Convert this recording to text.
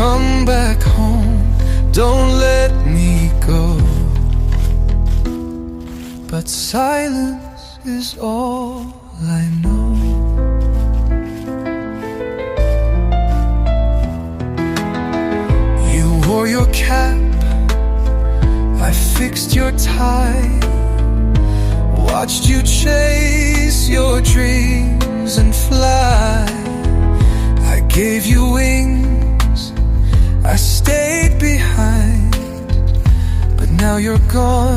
come back home, don't let me go. But silence is all I know. You wore your cap, I fixed your tie, watched you chase your dreams and fly. I gave you wings, I stayed behind, but now you're gone